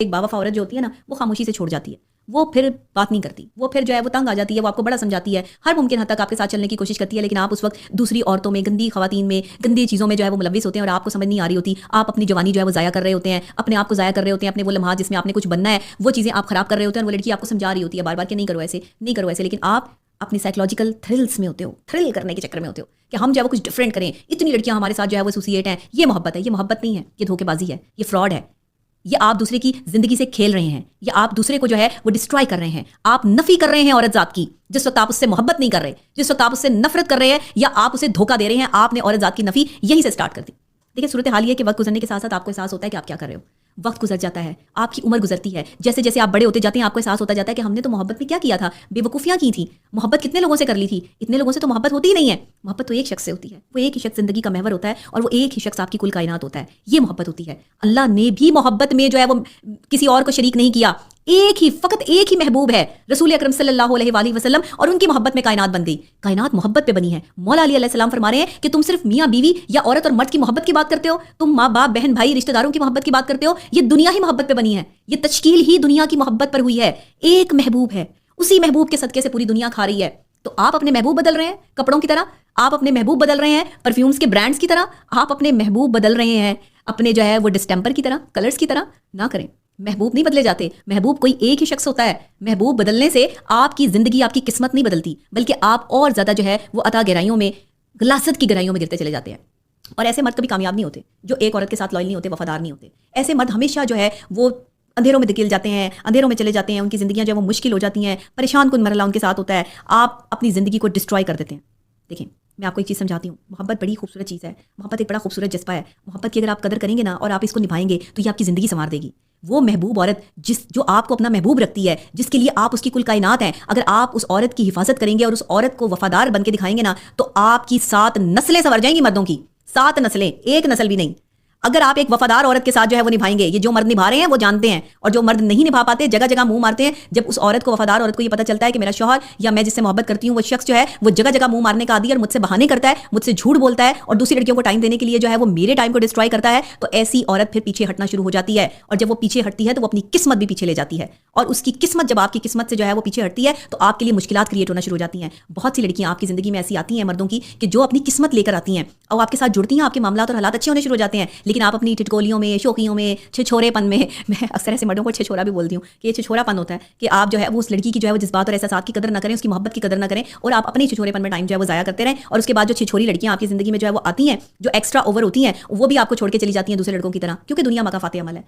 ایک باوفا عورت جو ہوتی ہے نا وہ خاموشی سے چھوڑ جاتی ہے، وہ پھر بات نہیں کرتی، وہ پھر جو ہے وہ تنگ آ جاتی ہے، وہ آپ کو بڑا سمجھاتی ہے، ہر ممکن حد تک آپ کے ساتھ چلنے کی کوشش کرتی ہے، لیکن آپ اس وقت دوسری عورتوں میں، گندی خواتین میں، گندی چیزوں میں جو ہے وہ ملوث ہوتے ہیں اور آپ کو سمجھ نہیں آ رہی ہوتی، آپ اپنی جوانی جو ہے وہ ضائع کر رہے ہوتے ہیں، اپنے آپ کو ضائع کر رہے ہوتے ہیں، اپنے وہ لمحات جس میں آپ نے کچھ بننا ہے وہ چیزیں آپ خراب کر رہے ہوتے ہیں، اور وہ لڑکی آپ کو سمجھا رہی ہوتی ہے بار بار کہ نہیں کرو ایسے، نہیں کرو ایسے، لیکن آپ اپنی سائیکولوجیکل تھرلس میں ہوتے ہو، تھرل کرنے کے چکر میں ہوتے ہو کہ ہم جو ہے وہ کچھ ڈفرینٹ کریں، اتنی لڑکیاں ہمارے ساتھ جو ہے وہ ایسوسیٹ ہیں، یہ محبت ہے، یہ محبت نہیں ہے، یہ دھوکے بازی ہے، یہ فراڈ ہے، یہ آپ دوسرے کی زندگی سے کھیل رہے ہیں، یا آپ دوسرے کو جو ہے وہ ڈسٹرائے کر رہے ہیں، آپ نفی کر رہے ہیں عورت ذات کی، جس وقت آپ اس سے محبت نہیں کر رہے، جس وقت آپ اس سے نفرت کر رہے ہیں، یا آپ اسے دھوکہ دے رہے ہیں، آپ نے عورت ذات کی نفی یہیں سے سٹارٹ کر دی۔ دیکھیں صورتحال یہ کہ وقت گزرنے کے ساتھ ساتھ آپ کو احساس ہوتا ہے کہ آپ کیا کر رہے ہو، وقت گزر جاتا ہے، آپ کی عمر گزرتی ہے، جیسے جیسے آپ بڑے ہوتے جاتے ہیں آپ کو احساس ہوتا جاتا ہے کہ ہم نے تو محبت میں کیا کیا تھا، بے وقوفیاں کی تھیں، محبت کتنے لوگوں سے کر لی تھی، اتنے لوگوں سے تو محبت ہوتی ہی نہیں ہے، محبت تو ایک شخص سے ہوتی ہے، وہ ایک ہی شخص زندگی کا محور ہوتا ہے، اور وہ ایک ہی شخص آپ کی کل کائنات ہوتا ہے، یہ محبت ہوتی ہے۔ اللہ نے بھی محبت میں جو ہے وہ کسی اور کو شریک نہیں کیا، ایک ہی، فقط ایک ہی محبوب ہے رسول اکرم صلی اللہ علیہ وآلہ وسلم، اور ان کی محبت میں کائنات بن گئی، کائنات محبت پہ بنی ہے۔ مولا علی علیہ السلام فرما رہے ہیں کہ تم صرف میاں بیوی یا عورت اور مرد کی محبت کی بات کرتے ہو، تم ماں باپ بہن بھائی رشتہ داروں کی محبت کی بات کرتے ہو، یہ دنیا ہی محبت پہ بنی ہے، یہ تشکیل ہی دنیا کی محبت پر ہوئی ہے، ایک محبوب ہے، اسی محبوب کے صدقے سے پوری دنیا کھا رہی ہے۔ تو آپ اپنے محبوب بدل رہے ہیں کپڑوں کی طرح، آپ اپنے محبوب بدل رہے ہیں پرفیومز کے برانڈز کی طرح، آپ اپنے محبوب بدل رہے ہیں اپنے جو ہے وہ ڈسٹمپر کی طرح، کلرز کی طرح، نہ کریں۔ محبوب نہیں بدلے جاتے، محبوب کوئی ایک ہی شخص ہوتا ہے، محبوب بدلنے سے آپ کی زندگی، آپ کی قسمت نہیں بدلتی، بلکہ آپ اور زیادہ جو ہے وہ عطا گہرائیوں میں، غلاظت کی گہرائیوں میں گرتے چلے جاتے ہیں۔ اور ایسے مرد کبھی کامیاب نہیں ہوتے جو ایک عورت کے ساتھ لائل نہیں ہوتے، وفادار نہیں ہوتے، ایسے مرد ہمیشہ جو ہے وہ اندھیروں میں دھکیل جاتے ہیں، اندھیروں میں چلے جاتے ہیں، ان کی زندگیاں جو ہے وہ مشکل ہو جاتی ہیں، پریشان کن مرحلہ ان کے ساتھ ہوتا ہے، آپ اپنی زندگی کو ڈسٹرائے کر دیتے ہیں۔ دیکھیں میں آپ کو ایک چیز سمجھاتی ہوں، محبت بڑی خوبصورت چیز ہے، محبت ایک بڑا خوبصورت جذبہ ہے، محبت کی اگر آپ قدر کریں گے نا اور آپ اس کو نبھائیں گے تو یہ آپ کی زندگی سنوار دے گی۔ وہ محبوب عورت جو آپ کو اپنا محبوب رکھتی ہے، جس کے لیے آپ اس کی کل کائنات ہیں، اگر آپ اس عورت کی حفاظت کریں گے اور اس عورت کو وفادار بن کے دکھائیں گے نا، تو آپ کی 7 نسلیں سنور جائیں گی، مردوں کی 7 نسلیں، ایک نسل بھی نہیں۔ اگر آپ ایک وفادار عورت کے ساتھ جو ہے وہ نبھائیں گے، یہ جو مرد نبھا رہے ہیں وہ جانتے ہیں، اور جو مرد نہیں نبھا پاتے جگہ جگہ منہ مارتے ہیں، جب اس عورت کو، وفادار عورت کو یہ پتہ چلتا ہے کہ میرا شوہر یا میں جس سے محبت کرتی ہوں وہ شخص جو ہے وہ جگہ جگہ منہ مارنے کا عادی ہے اور مجھ سے بہانے کرتا ہے، مجھ سے جھوٹ بولتا ہے، اور دوسری لڑکیوں کو ٹائم دینے کے لیے جو ہے وہ میرے ٹائم کو ڈسٹرائے کرتا ہے، تو ایسی عورت پھر پیچھے ہٹنا شروع ہو جاتی ہے، اور جب وہ پیچھے ہٹتی ہے تو وہ اپنی قسمت بھی پیچھے لے جاتی ہے، اور اس کی قسمت جب آپ کی قسمت سے جو ہے وہ پیچھے ہٹتی ہے تو آپ کے لیے مشکلات کریٹ ہونا شروع ہو جاتی ہیں۔ بہت سی لڑکیاں آپ کی زندگی میں ایسی آتی ہیں مردوں کی کہ جو اپنی قسمت لے کر آتی ہیں اور آپ کے ساتھ جڑتی ہیں، آپ کے معاملات اور حالات اچھے ہونے شروع ہو جاتے ہیں، لیکن آپ اپنی ٹٹکولیوں میں، شوخیوں میں، چھچورے پن میں اکثر ایسے مردوں کو چھچورا بھی بولتی ہوں کہ یہ چھچورا پن ہوتا ہے کہ آپ جو ہے وہ اس لڑکی کی جو ہے وہ جذبات اور احساسات کی قدر نہ کریں، اس کی محبت کی قدر نہ کریں، اور آپ اپنے چھچورے پن میں ٹائم جو ہے وہ ضائع کرتے رہیں، اور اس کے بعد جو چھچوری لڑکیاں آپ کی زندگی میں جو ہے وہ آتی ہیں، جو ایکسٹرا اوور ہوتی ہیں، وہ بھی آپ کو چھوڑ کے چلی جاتی ہیں دوسرے لڑکوں کی طرح، کیونکہ دنیا مکافات عمل ہے۔